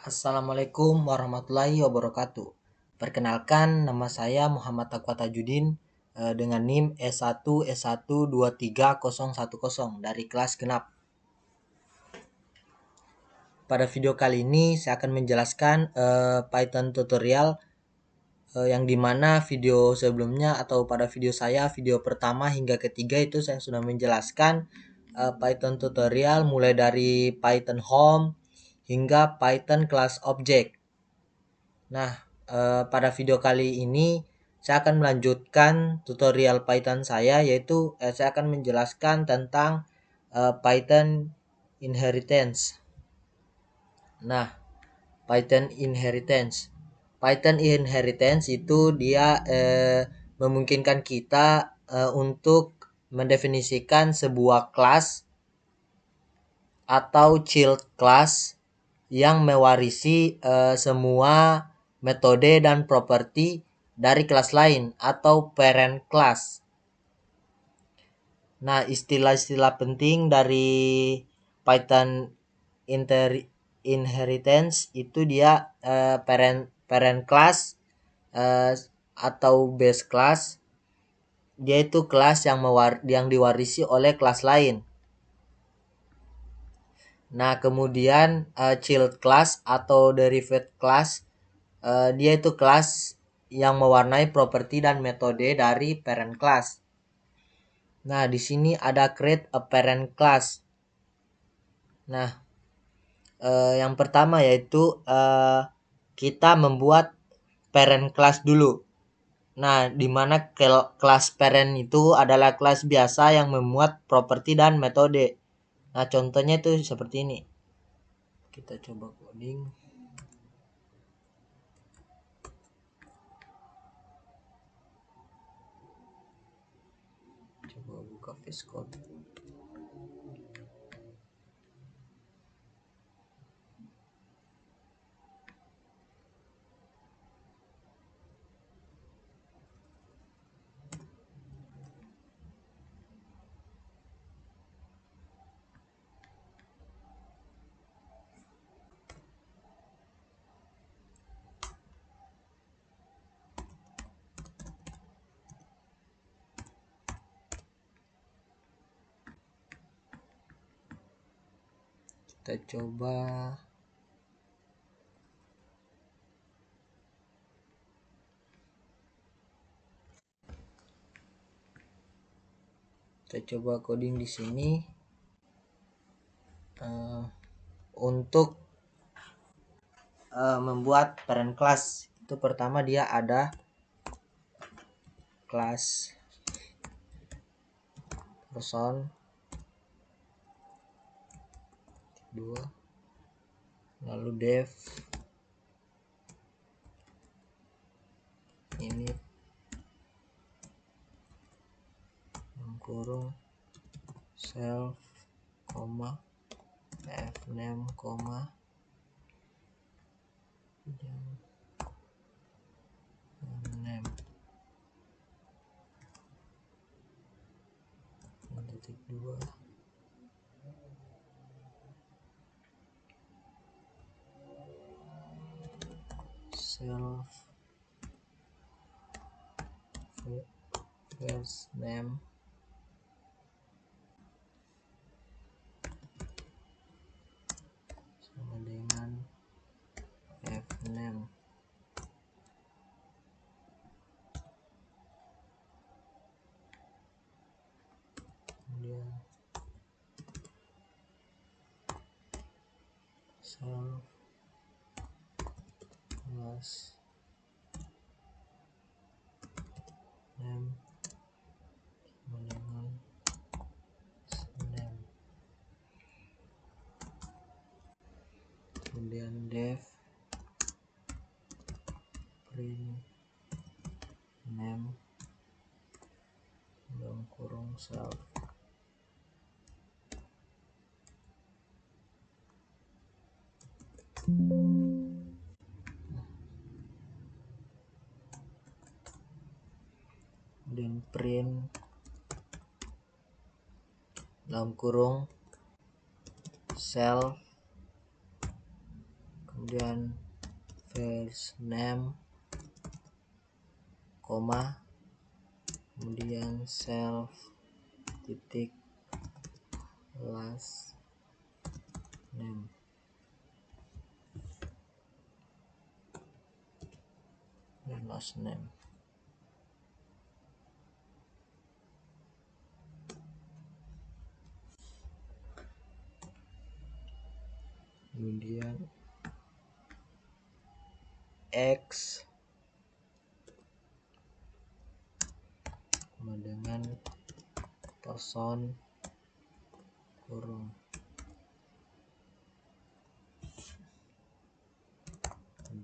Assalamualaikum warahmatullahi wabarakatuh. Perkenalkan, nama saya Muhammad Taqwa Tajudin dengan NIM S1S1231010 dari kelas genap. Pada video kali ini saya akan menjelaskan Python tutorial yang dimana video sebelumnya atau pada video video pertama hingga ketiga itu saya sudah menjelaskan Python tutorial mulai dari Python Home hingga Python Class Object. Nah, pada video kali ini saya akan melanjutkan tutorial Python saya, yaitu saya akan menjelaskan tentang Python inheritance. Nah, Python inheritance itu dia memungkinkan kita untuk mendefinisikan sebuah kelas atau child class yang mewarisi semua metode dan properti dari kelas lain atau parent class. Nah, istilah-istilah penting dari Python inheritance itu dia parent class atau base class. Dia itu kelas yang diwarisi oleh kelas lain. Nah, kemudian child class atau derived class, dia itu kelas yang mewarnai properti dan metode dari parent class. Nah, di sini ada create a parent class. Nah, yang pertama yaitu kita membuat parent class dulu. Nah, di mana kelas parent itu adalah kelas biasa yang memuat properti dan metode. Nah, contohnya itu seperti ini. Kita coba coding. Coba buka VS Code. Kita coba coding di sini. Untuk membuat parent class itu pertama dia ada kelas person 2, lalu def init kurung self fname name titik 2 self first name sama dengan fname. Kemudian self plus name sama dengan name. Kemudian def print name dalam kurung self. Kemudian print dalam kurung self kemudian first name, koma, kemudian self titik last name. Last name. Kemudian X sama dengan person kurung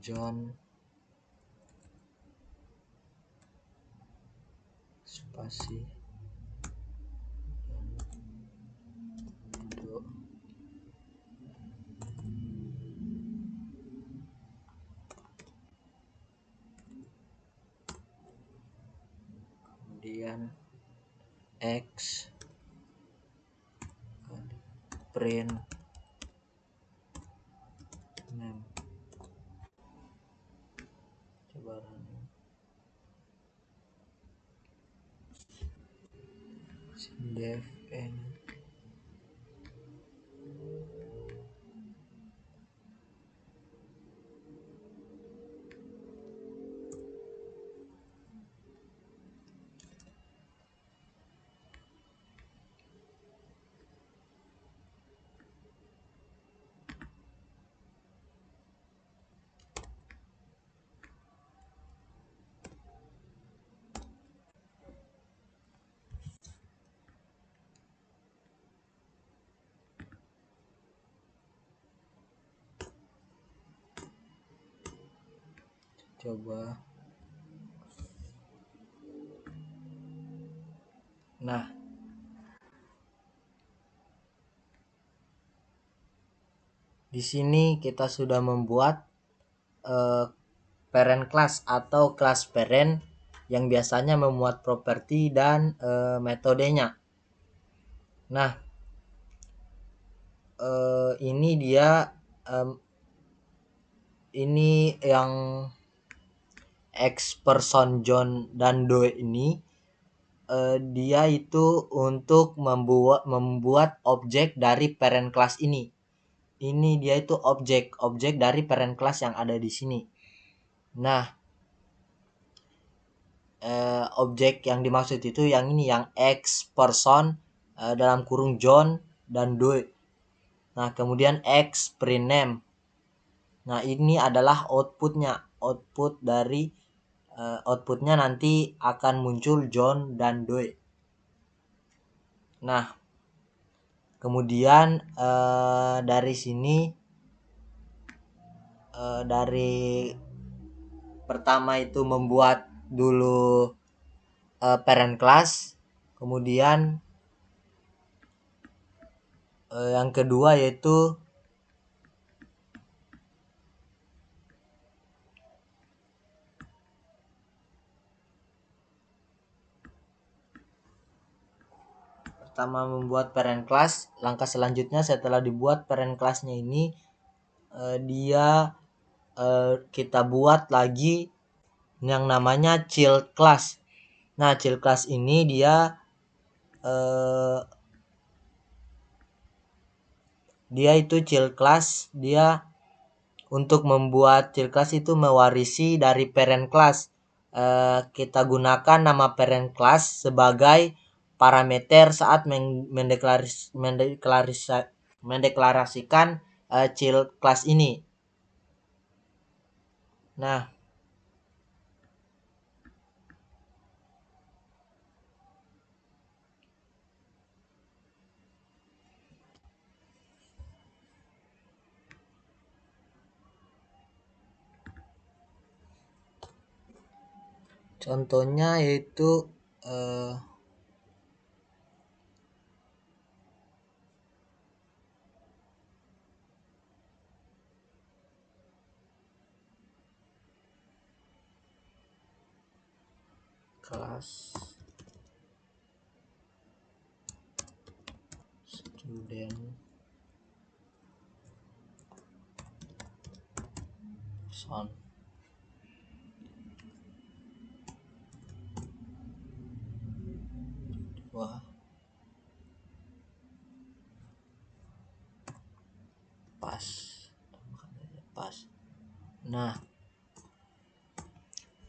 John spasi Do. Kemudian X print name, coba running dev and coba. Nah, di sini kita sudah membuat parent class atau kelas parent yang biasanya memuat properti dan metodenya. Nah, ini dia ini yang X person John dan Doe ini dia itu untuk membuat objek dari parent class ini. Ini dia itu objek dari parent class yang ada di sini. Nah, objek yang dimaksud itu yang ini, yang X person dalam kurung John dan Doe. Nah, kemudian X print name. Nah, ini adalah outputnya. Outputnya nanti akan muncul John dan Doe. Nah, kemudian dari sini dari pertama itu membuat dulu parent class, kemudian yang kedua yaitu pertama membuat parent class. Langkah selanjutnya setelah dibuat parent classnya ini kita buat lagi yang namanya child class. Nah, child class ini dia itu child class, dia untuk membuat child class itu mewarisi dari parent class. Kita gunakan nama parent class sebagai parameter saat mendeklarasikan child class ini. Nah, contohnya yaitu kelas student person. Wah, pas. Pas. Nah,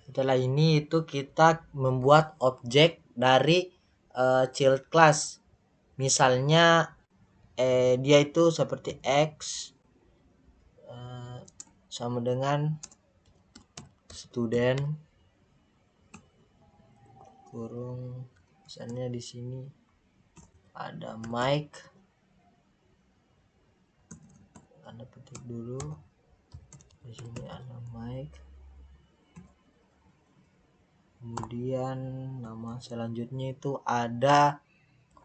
setelah ini itu kita membuat objek dari child class. Misalnya dia itu seperti X sama dengan student kurung, misalnya di sini ada Mike, Anda petik dulu, di sini ada Mike, kemudian nama selanjutnya itu ada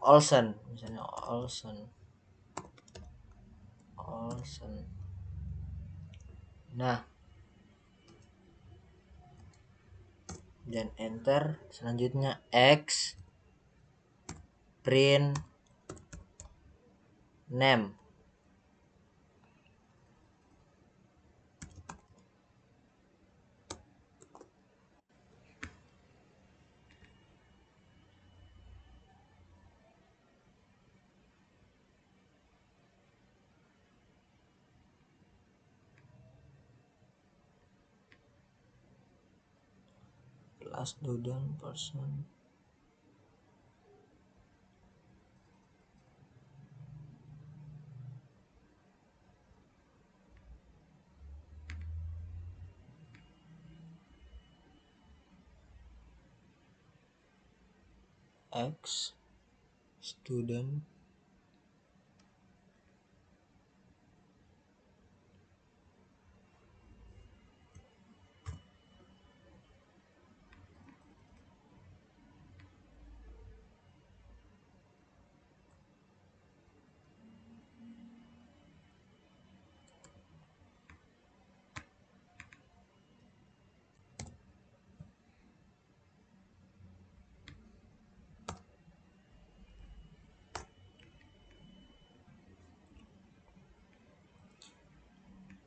Olsen, misalnya Olsen. Nah, dan enter. Selanjutnya X print name. Class student person. X student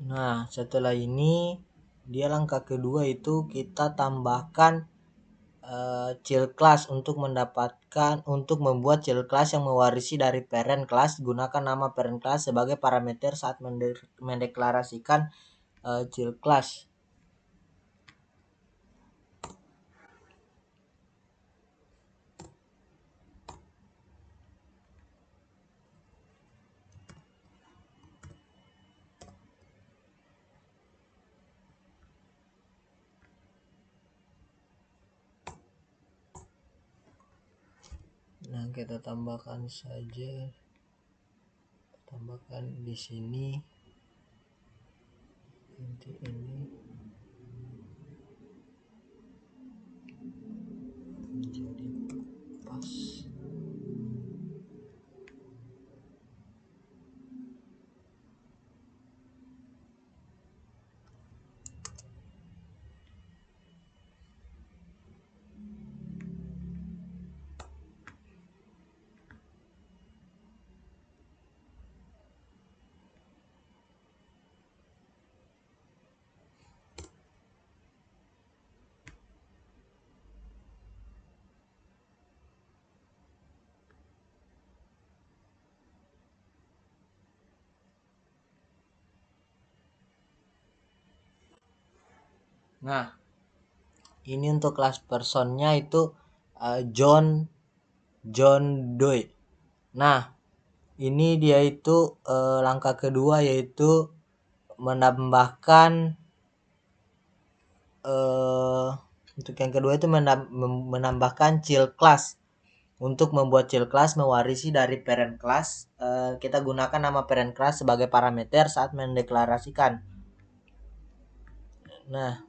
Nah, setelah ini dia langkah kedua itu kita tambahkan child class untuk membuat child class yang mewarisi dari parent class. Gunakan nama parent class sebagai parameter saat mendeklarasikan child class. Nah, kita tambahkan saja, tambahkan di sini nanti ini jadi pas. Nah, ini untuk kelas personnya itu John Doe. Nah, ini dia itu langkah kedua yaitu menambahkan untuk yang kedua itu menambahkan child class. Untuk membuat child class mewarisi dari parent class, kita gunakan nama parent class sebagai parameter saat mendeklarasikan. Nah,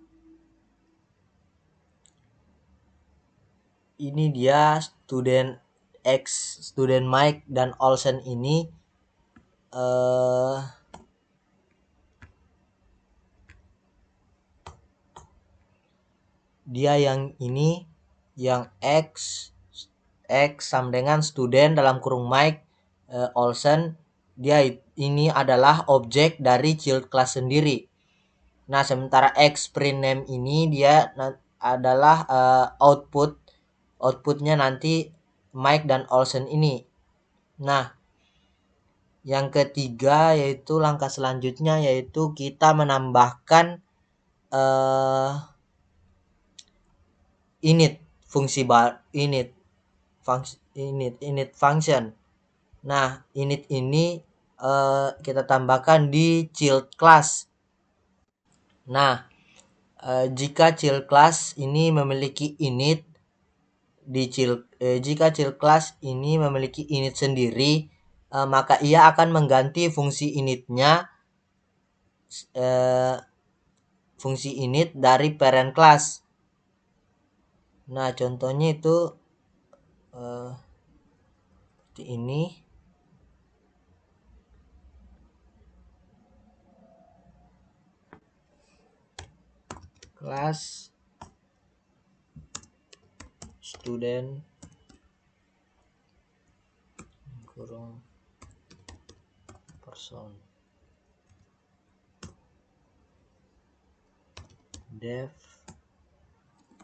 ini dia student X, student Mike dan Olsen ini dia yang ini yang X sama dengan student dalam kurung Mike Olsen, dia ini adalah objek dari child class sendiri. Nah, sementara X print name ini dia adalah outputnya nanti Mike dan Olsen ini. Nah, yang ketiga yaitu langkah selanjutnya yaitu kita menambahkan init fungsi init function. Nah, init ini kita tambahkan di child class. Nah, jika child class ini memiliki init jika child class ini memiliki init sendiri, maka ia akan mengganti fungsi initnya fungsi init dari parent class. Nah, contohnya itu seperti ini. Kelas student kurung person dev.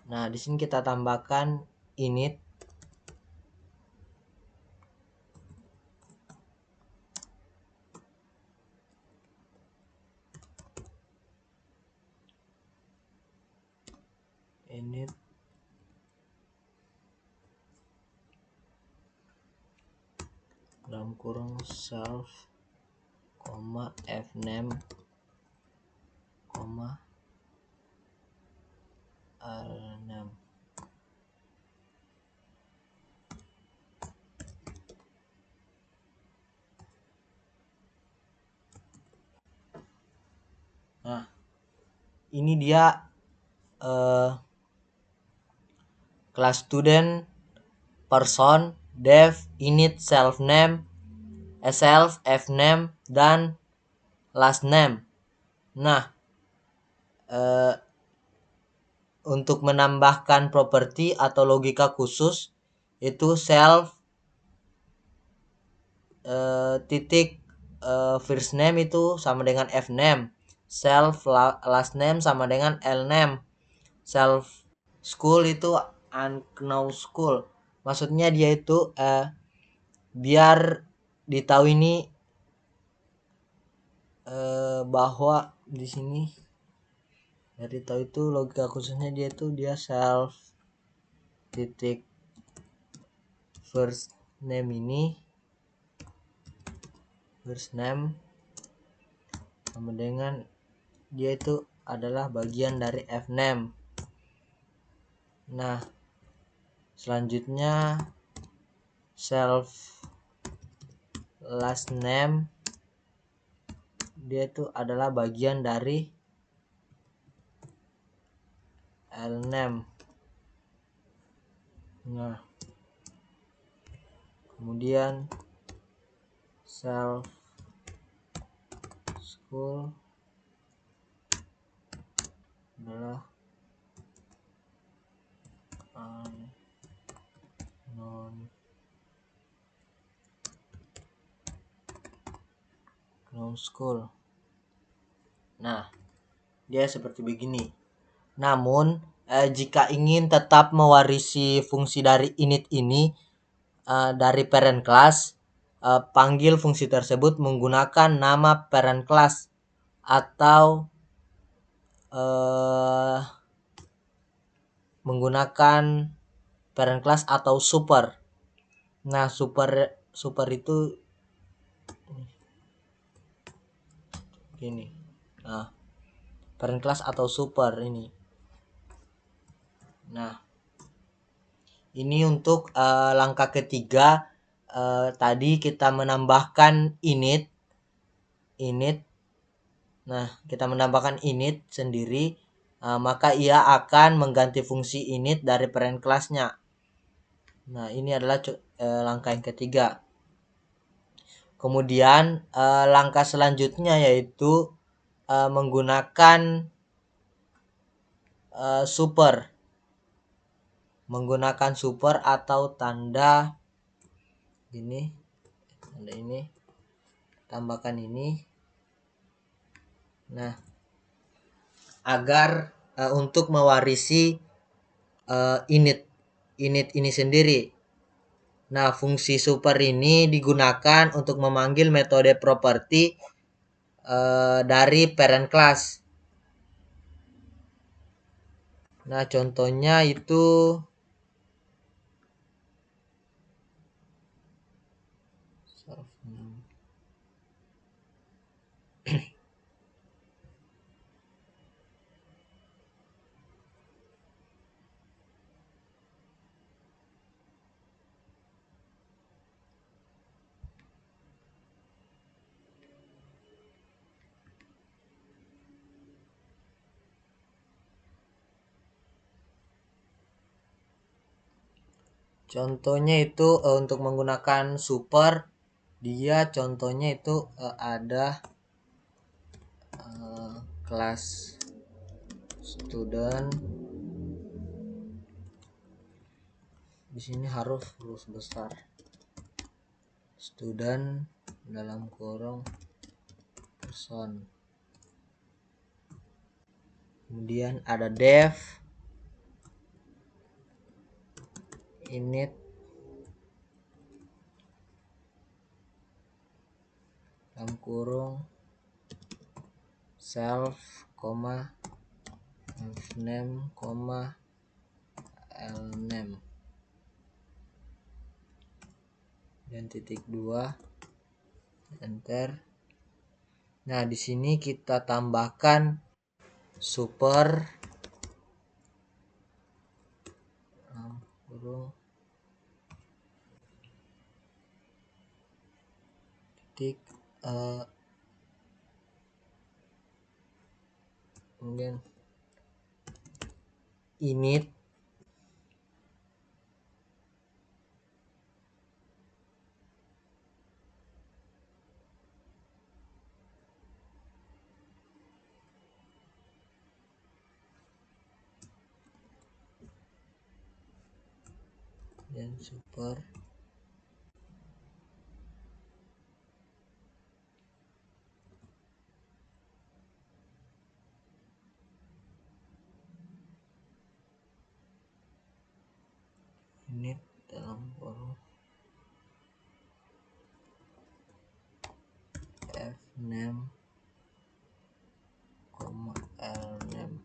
Nah, di sini kita tambahkan init dalam kurung self, fname, r6. Nah, ini dia kelas student, person, dev, init, self name, self, fname, dan last name. Nah, untuk menambahkan properti atau logika khusus itu self titik first name itu sama dengan fname, self last name sama dengan lname, self school itu unknown school. Maksudnya dia itu biar ditahu ini bahwa di sini dari tahu itu logika khususnya dia self titik first name ini first name sama dengan dia itu adalah bagian dari fname. Nah, selanjutnya self last name dia itu adalah bagian dari lname. Nah, kemudian self school adalah unknown school. Nah, dia seperti begini. Namun, jika ingin tetap mewarisi fungsi dari init ini dari parent class, panggil fungsi tersebut menggunakan nama parent class atau menggunakan parent class atau super. Nah, super itu gini. Nah, parent class atau super ini. Nah, ini untuk langkah ketiga. Tadi kita menambahkan init. Nah, kita menambahkan init sendiri, maka ia akan mengganti fungsi init dari parent class-nya. Nah, ini adalah langkah yang ketiga. Kemudian langkah selanjutnya yaitu menggunakan super. Menggunakan super atau tanda ini, tanda ini, tambahkan ini. Nah, agar untuk mewarisi init ini sendiri. Nah, fungsi super ini digunakan untuk memanggil metode properti dari parent class. Nah, contohnya itu contohnya itu untuk menggunakan super, dia contohnya itu ada kelas student. Di sini huruf besar. Student dalam kurung person. Kemudian ada def, init, dalam kurung self, fname, lname, dan titik 2, enter. Nah, di sini kita tambahkan super kurung titik kemudian init dan super init dalam kurung fname, lname.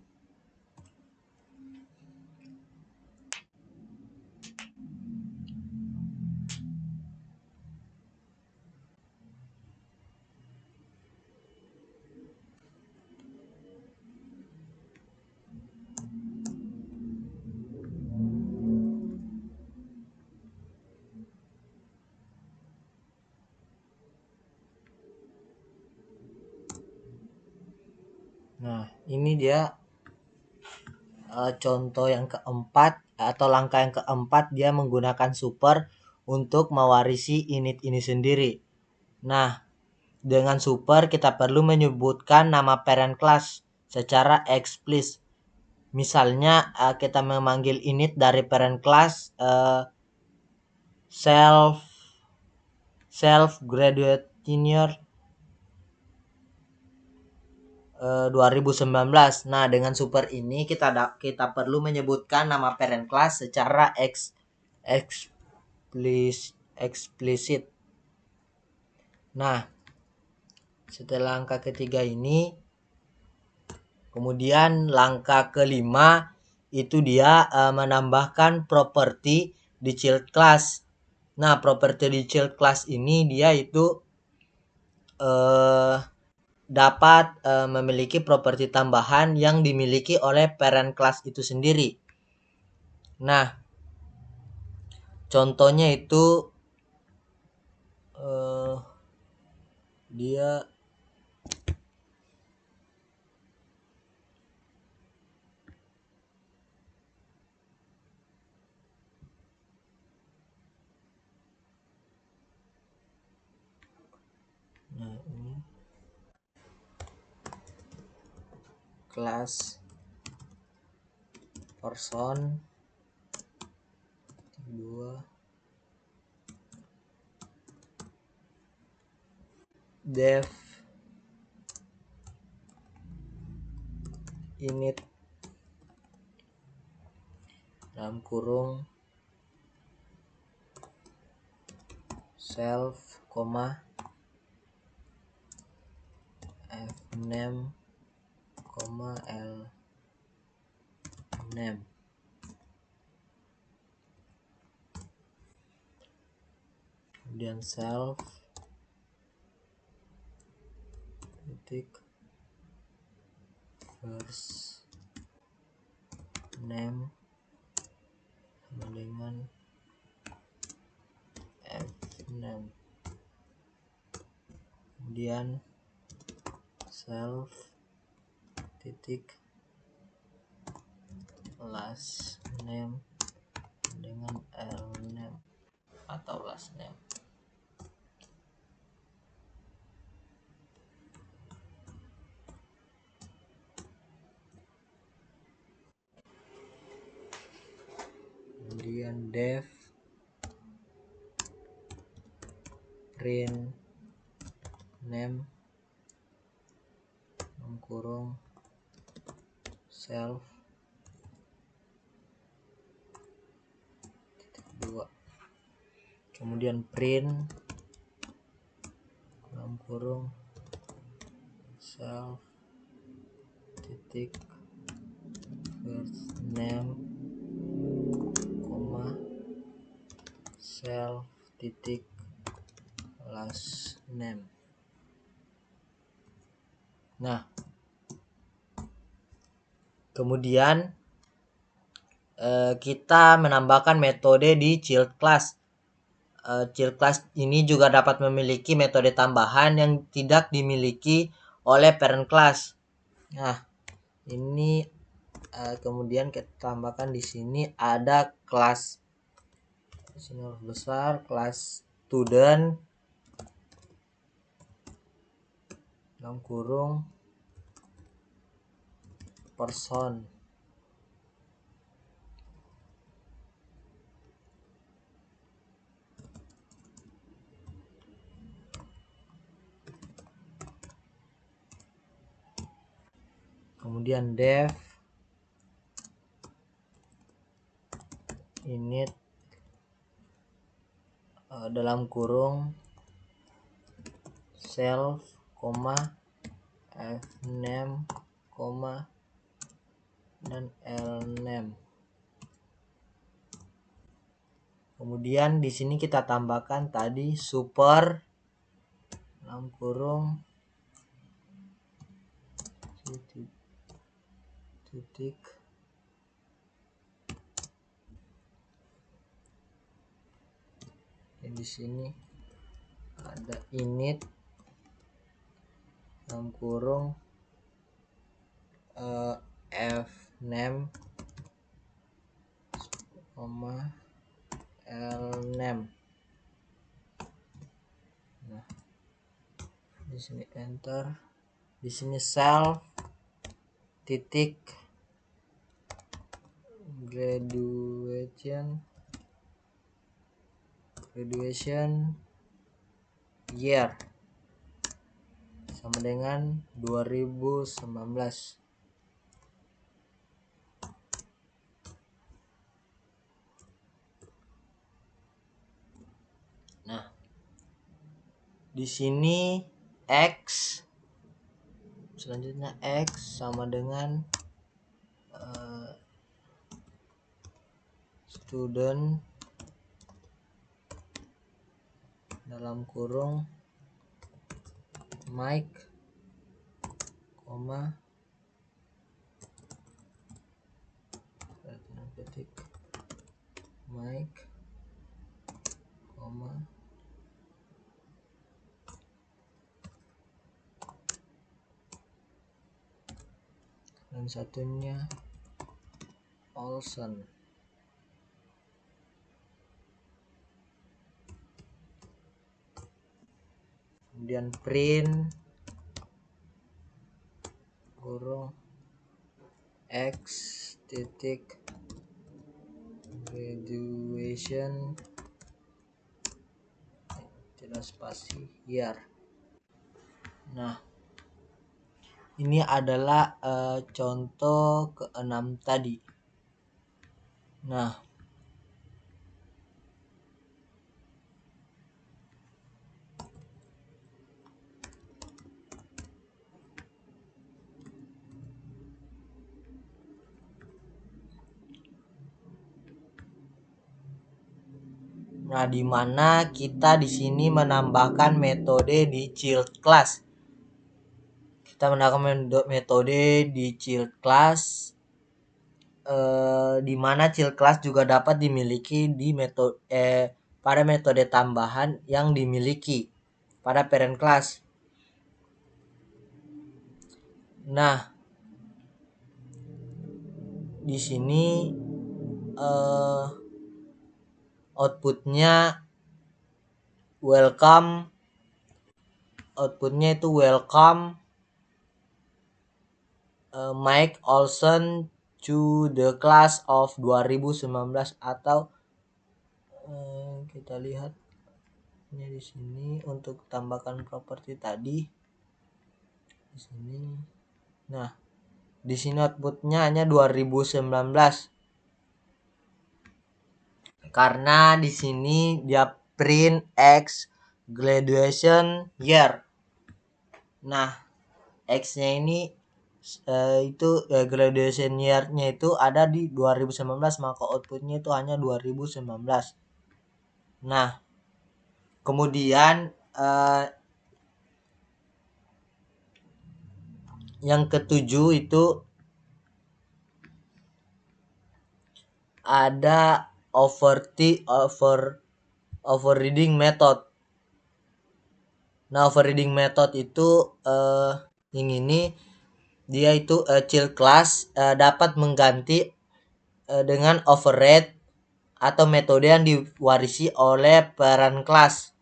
Nah, ini dia contoh yang keempat atau langkah yang keempat, dia menggunakan super untuk mewarisi init ini sendiri. Nah, dengan super kita perlu menyebutkan nama parent class secara eksplisit. Misalnya kita memanggil init dari parent class self graduate tenure 2019. Nah, dengan super ini kita perlu menyebutkan nama parent class secara eksplisit. Nah, setelah langkah ketiga ini, kemudian langkah kelima itu dia menambahkan properti di child class. Nah, properti di child class ini dia itu dapat memiliki properti tambahan yang dimiliki oleh parent class itu sendiri. Nah, contohnya itu dia ini kelas person 2 def init dalam kurung self, fname, lname. Kemudian self titik first name sama dengan fname. Kemudian self titik last name dengan lname atau last name. Kemudian def print name dalam kurung self titik 2. Kemudian print dalam kurung self titik first name, self titik last name. Nah, kemudian kita menambahkan metode di child class. Child class ini juga dapat memiliki metode tambahan yang tidak dimiliki oleh parent class. Nah, ini kemudian kita tambahkan di sini ada kelas, di sini huruf besar, kelas student dalam kurung person. Kemudian def init dalam kurung self, fname, dan lname. Kemudian di sini kita tambahkan tadi super dalam kurung titik di sini ada init dalam kurung fname, lname. Nah, di sini enter, di sini self titik graduation year sama dengan 2019. Nah, di sini X, selanjutnya X sama dengan student dalam kurung Mike, titik Mike, dan satunya Olsen. Kemudian print kurung X titik graduation tidak spasi year. Nah, Ini adalah contoh ke-6 tadi. Nah, di mana kita di sini menambahkan metode di child class. Kita menambahkan metode di child class, di mana child class juga dapat dimiliki di pada metode tambahan yang dimiliki pada parent class. Nah, di sini outputnya itu welcome Mike Olson to the class of 2019, atau kita lihat ini di sini untuk tambahkan properti tadi di sini. Nah, di sini outputnya hanya 2019 karena di sini dia print X graduation year. Nah, X-nya ini itu graduation year-nya itu ada di 2019, maka outputnya itu hanya 2019. Nah, kemudian yang ketujuh itu ada overreading method. Nah, overreading method itu yang ini dia itu child class dapat mengganti dengan override atau metode yang diwarisi oleh parent class.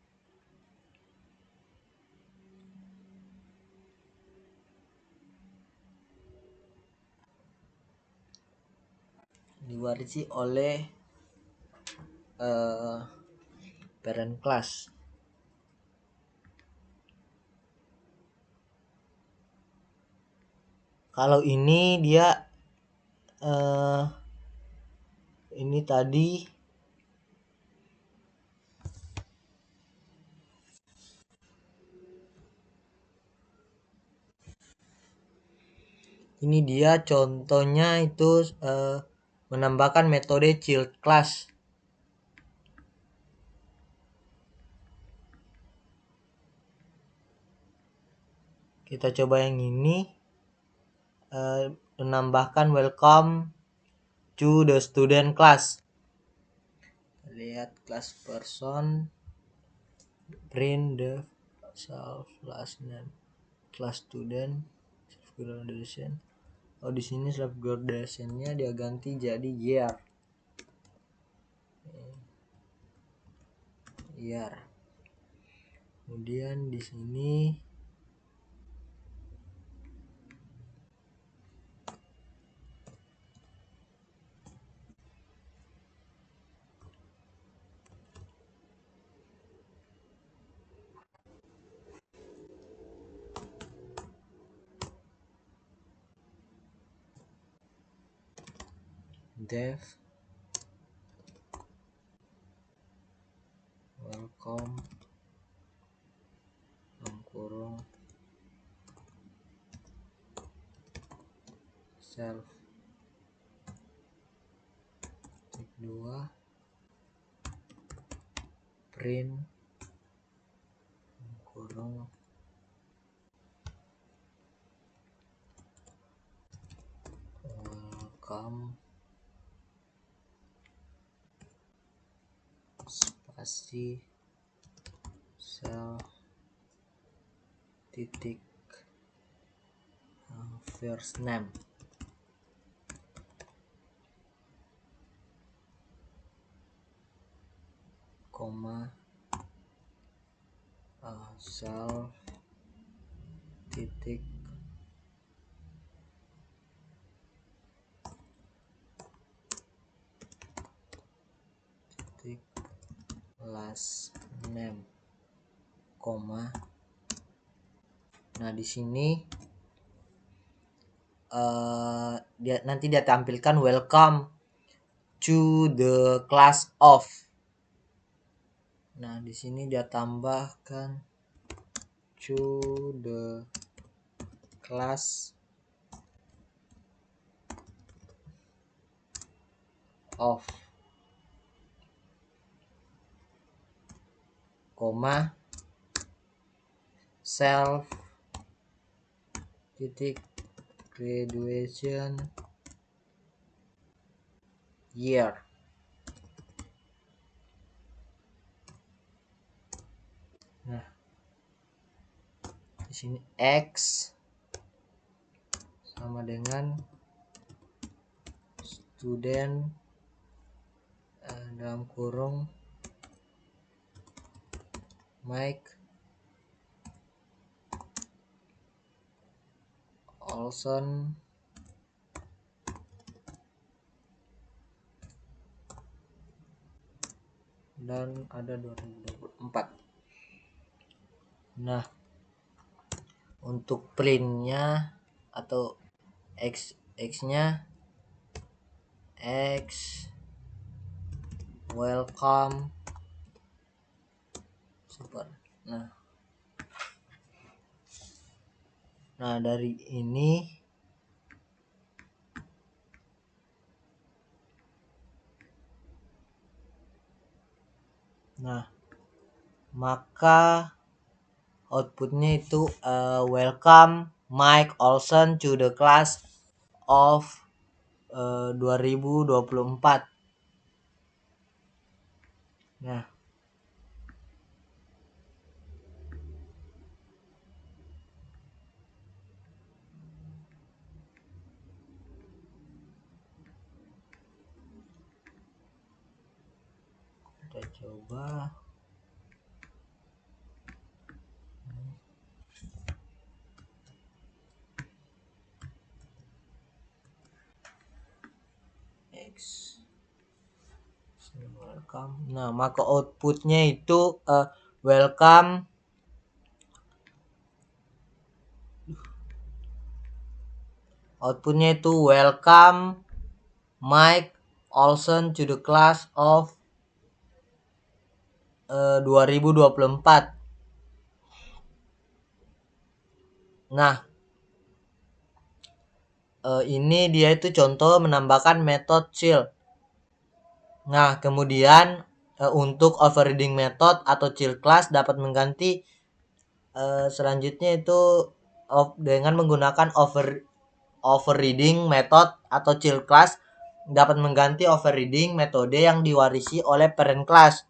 Diwarisi oleh parent class. Kalau ini dia ini tadi ini dia contohnya itu menambahkan metode child class. Kita coba yang ini, menambahkan welcome to the student class. Lihat class person, print the self last name, class student, self graduation. Oh, di sini self graduationnya dia ganti jadi year. Year. Kemudian di sini dev welcome kurung self 2 print kurung welcome spasi self titik first name, koma self titik last name, koma. Nah, di sini nanti dia tampilkan welcome to the class of. Nah, di sini dia tambahkan to the class of, koma, self titik graduation year. Nah, di sini X sama dengan student dalam kurung Mike Olson dan ada 2024. Nah, untuk printnya atau X-nya X welcome super. Nah dari ini maka outputnya itu welcome Mike Olson to the class of 2024. Nah, kita coba. X welcome. Nah, maka outputnya itu welcome Mike Olson to the class of 2024. Nah, ini dia itu contoh menambahkan metode child. Nah, kemudian untuk overriding method atau child class dapat mengganti selanjutnya itu dengan menggunakan overriding method atau child class dapat mengganti overriding metode yang diwarisi oleh parent class.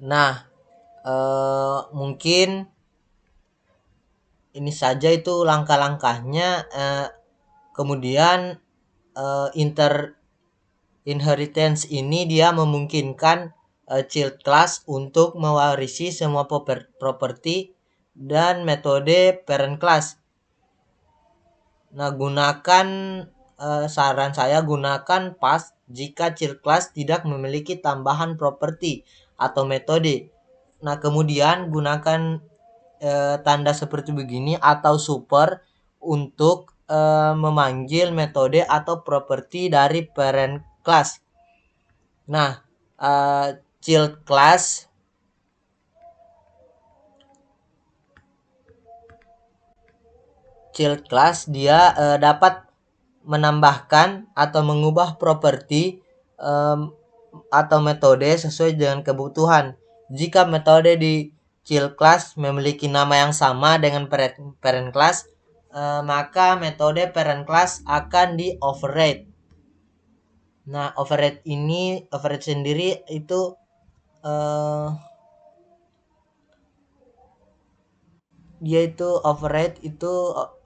Nah, mungkin ini saja itu langkah-langkahnya. Kemudian inheritance ini dia memungkinkan child class untuk mewarisi semua properti dan metode parent class. Nah, saran saya gunakan pas jika child class tidak memiliki tambahan properti atau metode. Nah, kemudian gunakan tanda seperti begini atau super untuk memanggil metode atau properti dari parent class. Nah, child class dia dapat menambahkan atau mengubah properti atau metode sesuai dengan kebutuhan. Jika metode di child class memiliki nama yang sama dengan parent class, maka metode parent class akan di override. Nah, override sendiri itu dia itu override itu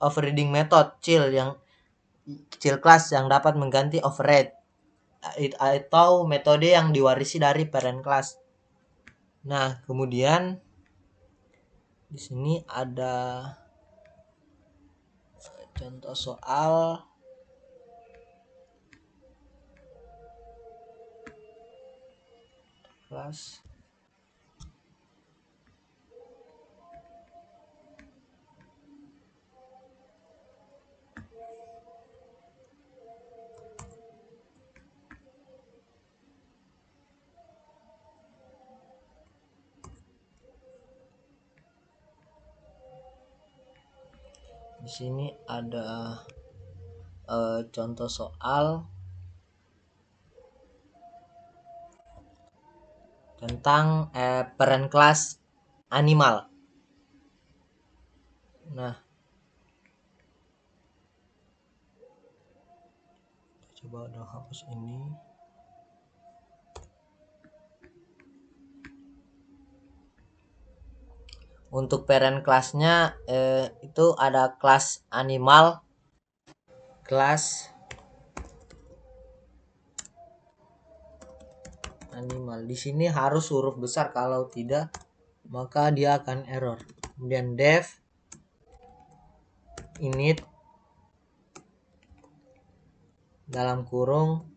overriding method child class yang dapat mengganti override atau metode yang diwarisi dari parent class. Nah, kemudian di sini ada contoh soal kelas. Di sini ada contoh soal tentang parent class animal. Nah, coba udah hapus ini. Untuk parent classnya itu ada kelas animal, kelas animal. Di sini harus huruf besar, kalau tidak maka dia akan error. Kemudian def init dalam kurung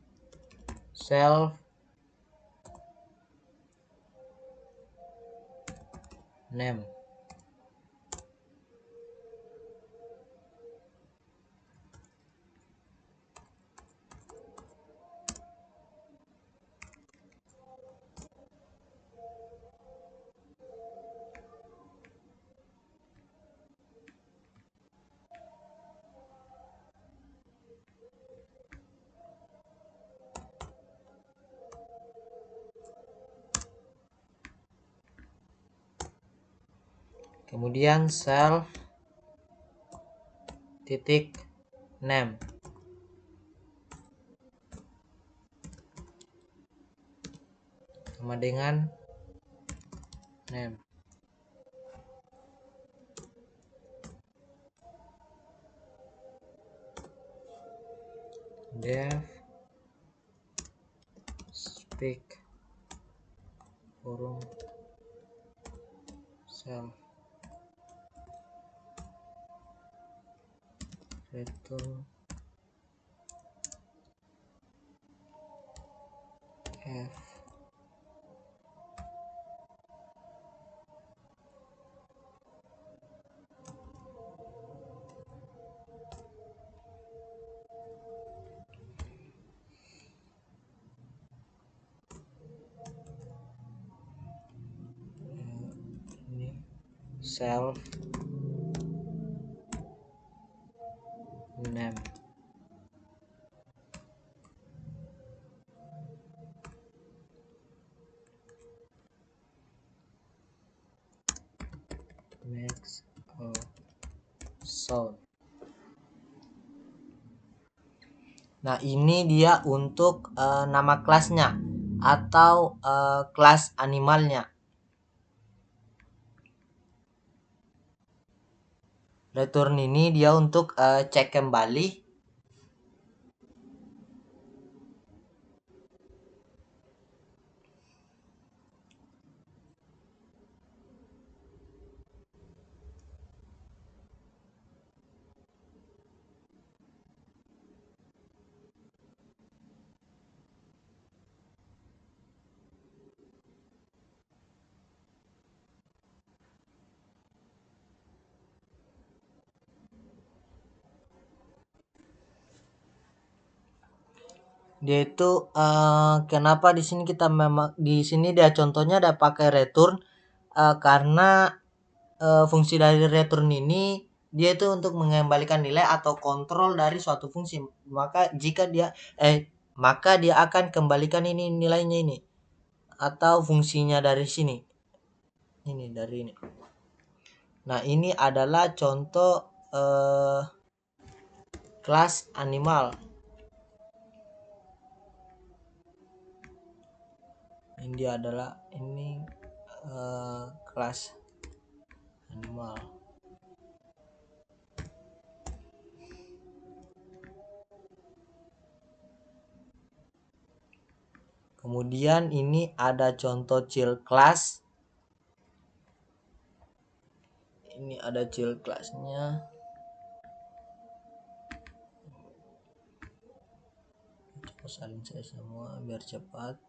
self name. Kemudian self titik name sama dengan name. Def speak kurung self return f. Ini self name. Next sound. Nah, ini dia untuk nama kelasnya atau kelas animalnya. Return ini dia untuk cek kembali dia itu kenapa di sini kita memang di sini dia contohnya ada pakai return karena fungsi dari return ini dia itu untuk mengembalikan nilai atau kontrol dari suatu fungsi. Maka dia akan kembalikan ini nilainya ini atau fungsinya dari sini. Ini dari ini. Nah, ini adalah contoh kelas animal. Ini adalah kelas animal. Kemudian ini ada contoh child class. Ini ada child classnya. Coba salin saya semua biar cepat.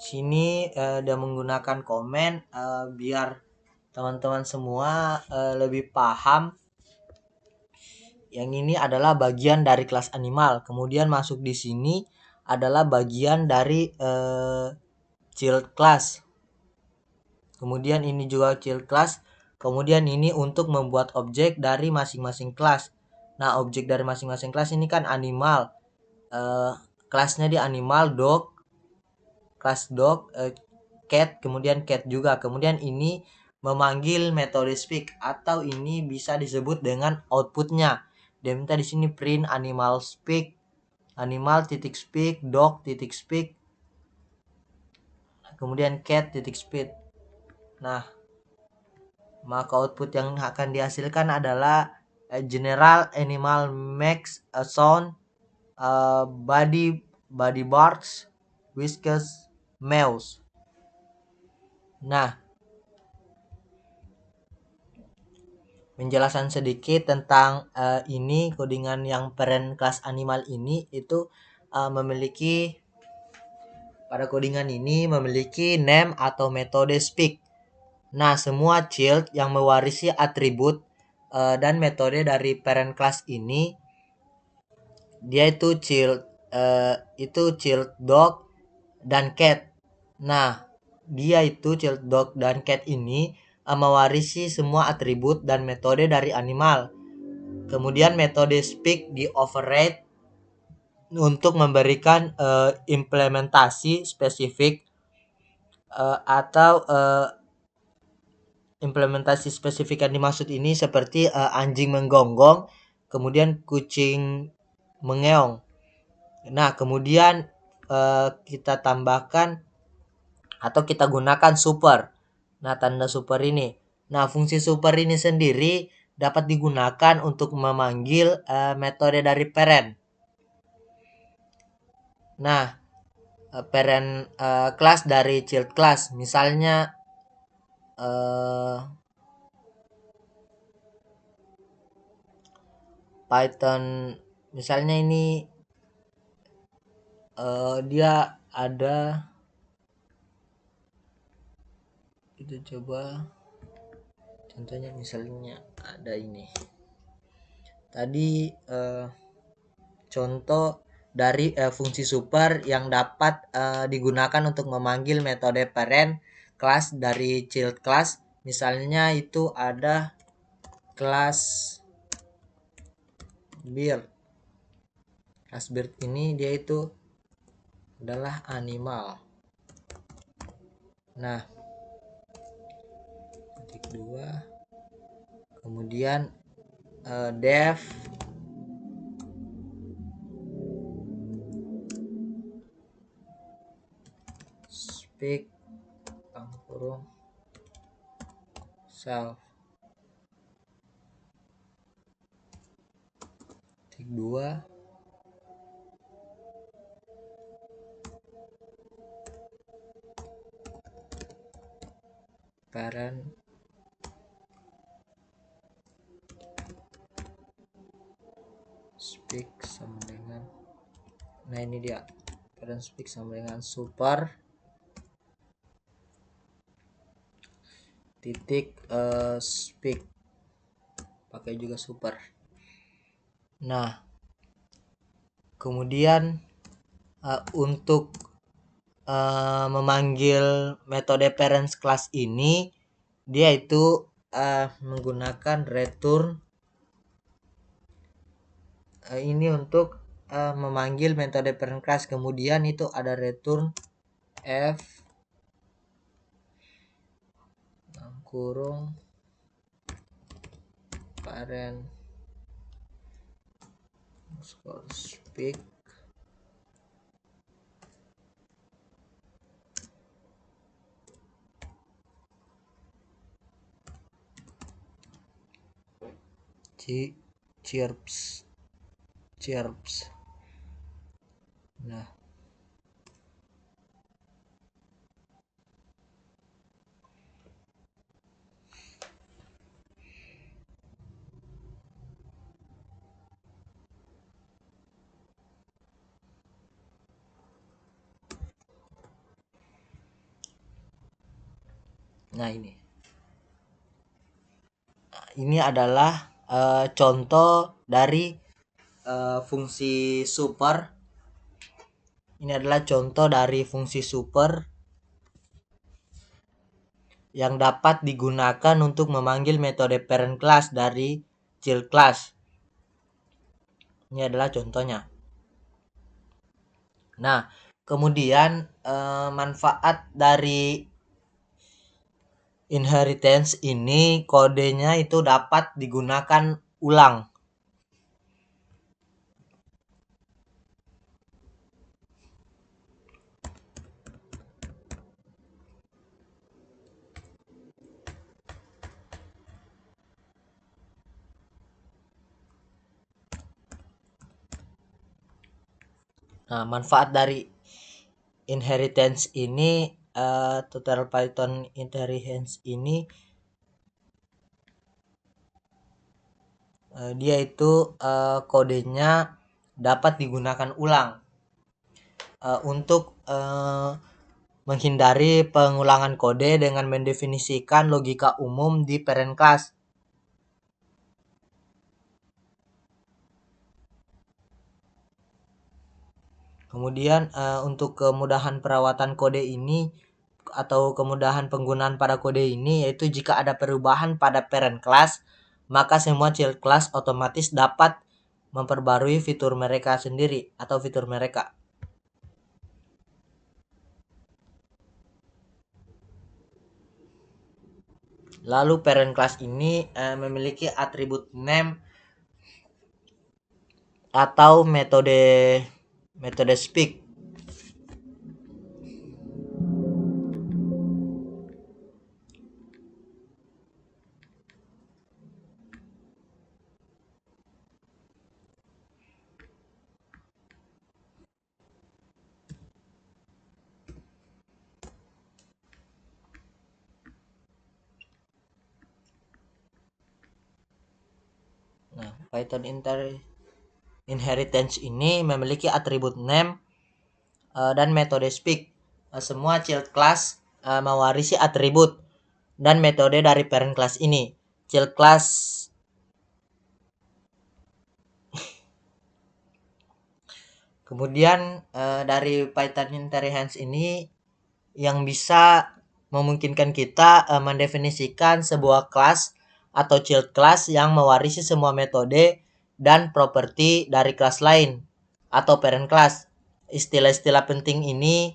Sini dia menggunakan komen biar teman-teman semua lebih paham. Yang ini adalah bagian dari kelas animal. Kemudian masuk di sini adalah bagian dari child class. Kemudian ini juga child class. Kemudian ini untuk membuat objek dari masing-masing kelas. Nah, objek dari masing-masing kelas ini kan animal. Kelasnya di animal, dog, kelas dog, cat, kemudian cat juga. Kemudian ini memanggil metode speak atau ini bisa disebut dengan outputnya. Dia minta di sini print animal speak, animal titik speak, dog titik speak, kemudian cat titik speak. Nah, maka output yang akan dihasilkan adalah general animal makes a sound, body barks, whiskers, meows. Nah, penjelasan sedikit tentang ini codingan yang parent class animal ini itu memiliki pada codingan ini memiliki name atau metode speak. Nah, semua child yang mewarisi atribut dan metode dari parent class ini dia itu child dog dan cat. Nah, dia itu child dog dan cat ini mewarisi semua atribut dan metode dari animal. Kemudian metode speak di override untuk memberikan implementasi spesifik atau implementasi spesifik yang dimaksud ini seperti anjing menggonggong, kemudian kucing mengeong. Nah, kemudian kita tambahkan atau kita gunakan super. Nah, tanda super ini. Nah, fungsi super ini sendiri dapat digunakan untuk memanggil metode dari parent. Nah, parent class dari child class, misalnya Python, misalnya ini dia ada, kita coba contohnya misalnya ada ini tadi contoh dari fungsi super yang dapat digunakan untuk memanggil metode parent class dari child class. Misalnya itu ada kelas bird. Kelas bird ini dia itu adalah animal. Nah, titik 2, kemudian def speak kurung self, titik 2, parent speak sama dengan, nah ini dia parent speak sama dengan super titik speak, pakai juga super. Nah, kemudian untuk memanggil metode parents class ini dia itu menggunakan return ini untuk memanggil metode parent class. Kemudian itu ada return f kurung parent speak chirps. Nah, Nah, ini adalah contoh dari fungsi super. Ini adalah contoh dari fungsi super yang dapat digunakan untuk memanggil metode parent class dari child class. Ini adalah contohnya. Nah, kemudian manfaat dari inheritance ini, kodenya itu dapat digunakan ulang. Nah, manfaat dari inheritance ini, tutorial Python inheritance ini, dia itu kodenya dapat digunakan ulang untuk menghindari pengulangan kode dengan mendefinisikan logika umum di parent class. Kemudian untuk kemudahan perawatan kode ini atau kemudahan penggunaan pada kode ini, yaitu jika ada perubahan pada parent class, maka semua child class otomatis dapat memperbarui fitur mereka sendiri atau fitur mereka. Lalu parent class ini memiliki atribut name atau metode speak. Nah, Python inheritance ini memiliki atribut name dan metode speak. Semua child class mewarisi atribut dan metode dari parent class ini. Child class kemudian dari Python inheritance ini yang bisa memungkinkan kita mendefinisikan sebuah kelas atau child class yang mewarisi semua metode dan properti dari kelas lain atau parent class. Istilah-istilah penting ini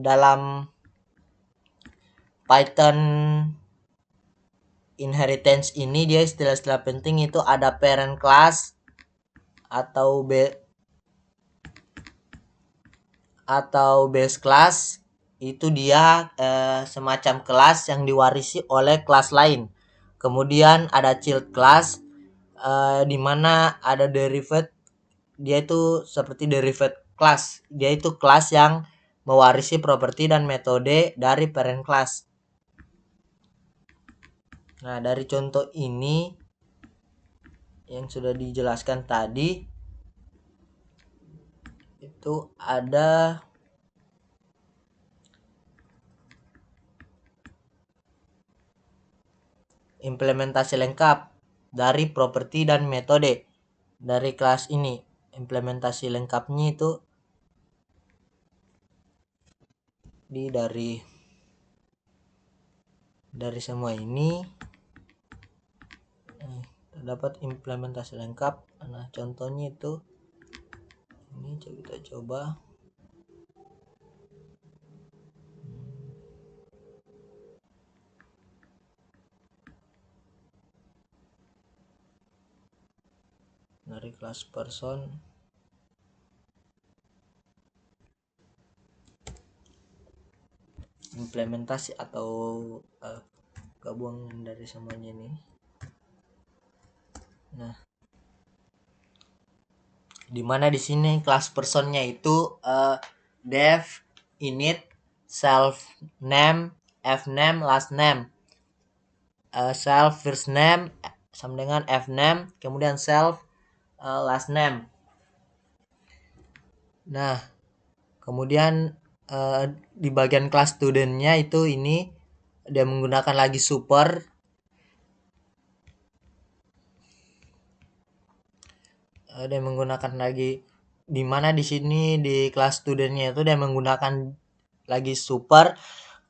dalam Python inheritance ini, dia istilah-istilah penting itu ada parent class atau base class. Itu dia semacam kelas yang diwarisi oleh kelas lain. Kemudian ada child class di mana ada derived, dia itu seperti derived class. Dia itu kelas yang mewarisi properti dan metode dari parent class. Nah, dari contoh ini yang sudah dijelaskan tadi, itu ada implementasi lengkap dari properti dan metode dari kelas ini. Implementasi lengkapnya itu dari semua ini terdapat implementasi lengkap. Nah, contohnya itu ini kita coba. Dari kelas person, implementasi atau gabungan dari semuanya ini. Nah, dimana di sini kelas personnya itu def, init, self name, fname, last name. Self first name sama dengan fname, kemudian self last name. Nah, kemudian di bagian kelas studentnya itu ini dia menggunakan lagi super. Dia menggunakan lagi, dimana di sini di kelas studentnya itu dia menggunakan lagi super,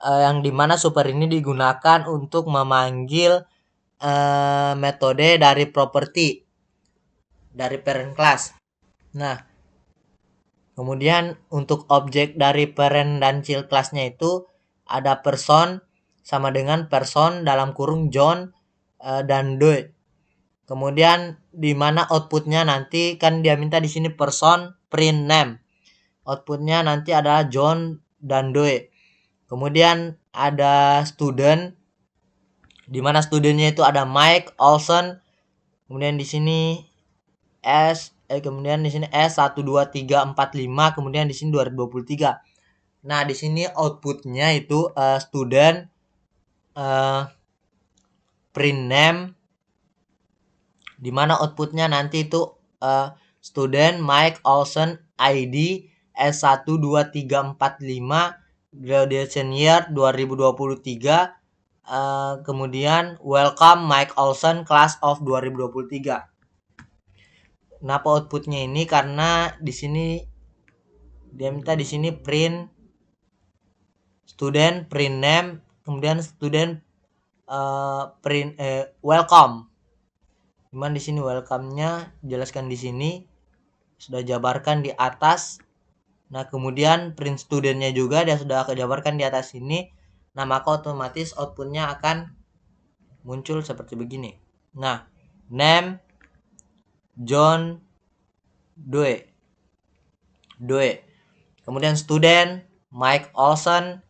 yang dimana super ini digunakan untuk memanggil metode dari properti dari parent class. Nah, kemudian untuk objek dari parent dan child classnya itu ada person sama dengan person dalam kurung John dan Doe. Kemudian di mana outputnya nanti kan dia minta di sini person print name. Outputnya nanti adalah John dan Doe. Kemudian ada student, di mana studentnya itu ada Mike Olson. Kemudian di sini kemudian di sini S 1 2 3 4 5, kemudian di sini 2023. Nah, di sini outputnya itu student print name, di mana outputnya nanti itu student Mike Olson ID S1 2 3 4 5 graduation year 2023, kemudian welcome Mike Olson class of 2023. Kenapa outputnya ini? Karena di sini dia minta di sini print student print name, kemudian student print welcome. Cuman di sini welcome-nya jelaskan di sini sudah jabarkan di atas. Nah, kemudian print student-nya juga dia sudah kejabarkan di atas sini. Nah, maka otomatis output-nya akan muncul seperti begini. Nah, name John Doe. Kemudian student Mike Olson,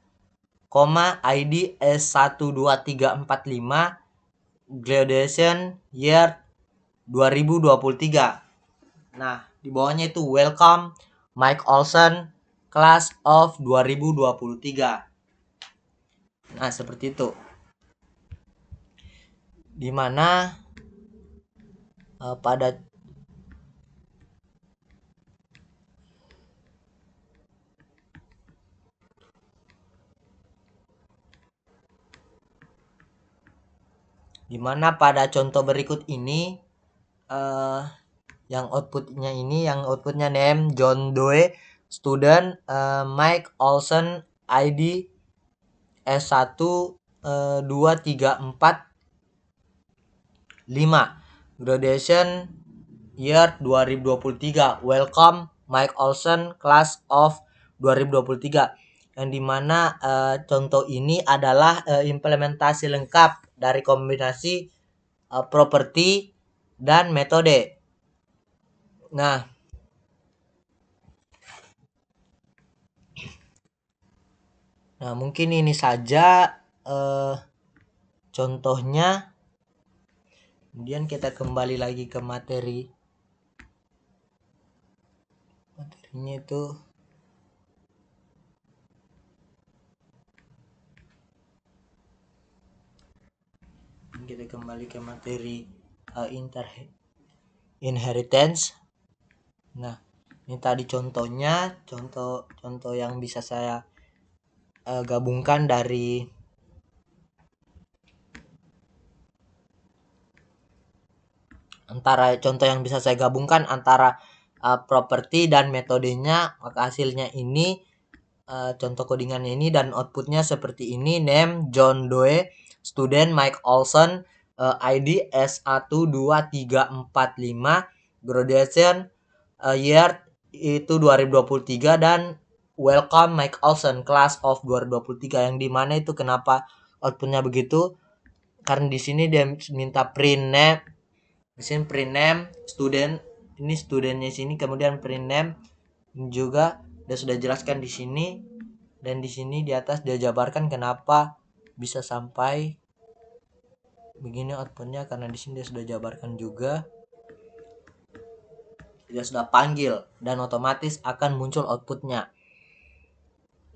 ID S12345, graduation year 2023. Nah, di bawahnya itu welcome Mike Olson class of 2023. Nah, seperti itu. Dimana pada contoh berikut ini yang outputnya name John Doe, student Mike Olson, ID S1 2 3 4 5, graduation year 2023, welcome Mike Olson class of 2023. Yang dimana contoh ini adalah implementasi lengkap dari kombinasi properti dan metode. Nah, mungkin ini saja contohnya. Kemudian kita kembali lagi ke materinya itu kita kembali ke materi inheritance. Nah, ini tadi contohnya, contoh yang bisa saya gabungkan dari antara properti dan metodenya. Maka hasilnya ini contoh codingannya ini dan outputnya seperti ini. Name John Doe, student Mike Olson, ID S12345, graduation year itu 2023, dan welcome Mike Olson class of 2023. Yang dimana itu kenapa outputnya begitu? Karena di sini dia minta print name, di sini print name student, ini studentnya sini, kemudian print name juga dia sudah jelaskan di sini, dan di sini di atas dia jabarkan kenapa bisa sampai begini outputnya, karena di sini dia sudah jabarkan juga, dia sudah panggil dan otomatis akan muncul outputnya.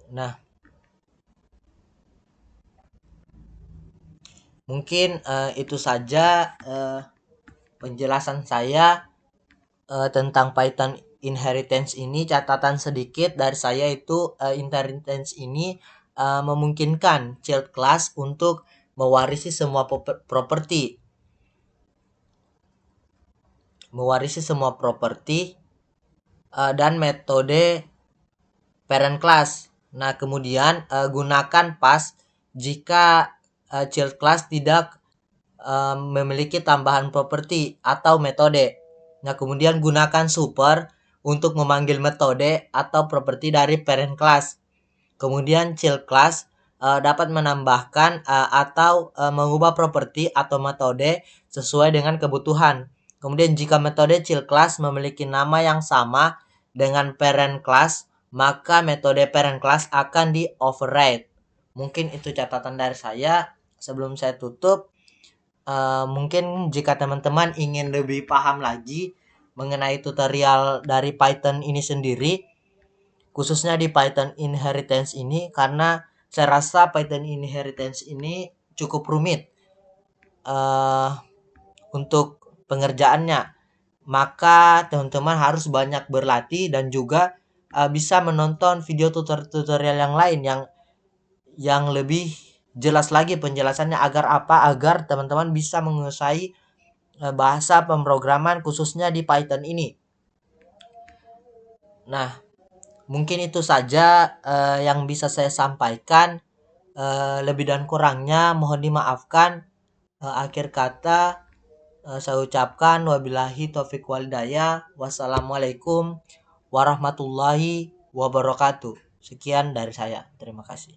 Nah, mungkin itu saja penjelasan saya tentang Python inheritance ini. Catatan sedikit dari saya itu inheritance ini memungkinkan child class untuk mewarisi semua properti dan metode parent class. Nah, kemudian gunakan pas jika child class tidak memiliki tambahan properti atau metode. Nah, kemudian gunakan super untuk memanggil metode atau properti dari parent class. Kemudian child class dapat menambahkan atau mengubah properti atau metode sesuai dengan kebutuhan. Kemudian jika metode child class memiliki nama yang sama dengan parent class, maka metode parent class akan di-override. Mungkin itu catatan dari saya. Sebelum saya tutup, mungkin jika teman-teman ingin lebih paham lagi mengenai tutorial dari Python ini sendiri, khususnya di Python inheritance ini, karena saya rasa Python inheritance ini cukup rumit untuk pengerjaannya. Maka teman-teman harus banyak berlatih dan juga bisa menonton video tutorial yang lain yang lebih jelas lagi penjelasannya, agar teman-teman bisa menguasai bahasa pemrograman khususnya di Python ini. Nah, mungkin itu saja yang bisa saya sampaikan. Lebih dan kurangnya mohon dimaafkan. Akhir kata saya ucapkan wabillahi taufiq walhidayah. Wassalamualaikum warahmatullahi wabarakatuh. Sekian dari saya. Terima kasih.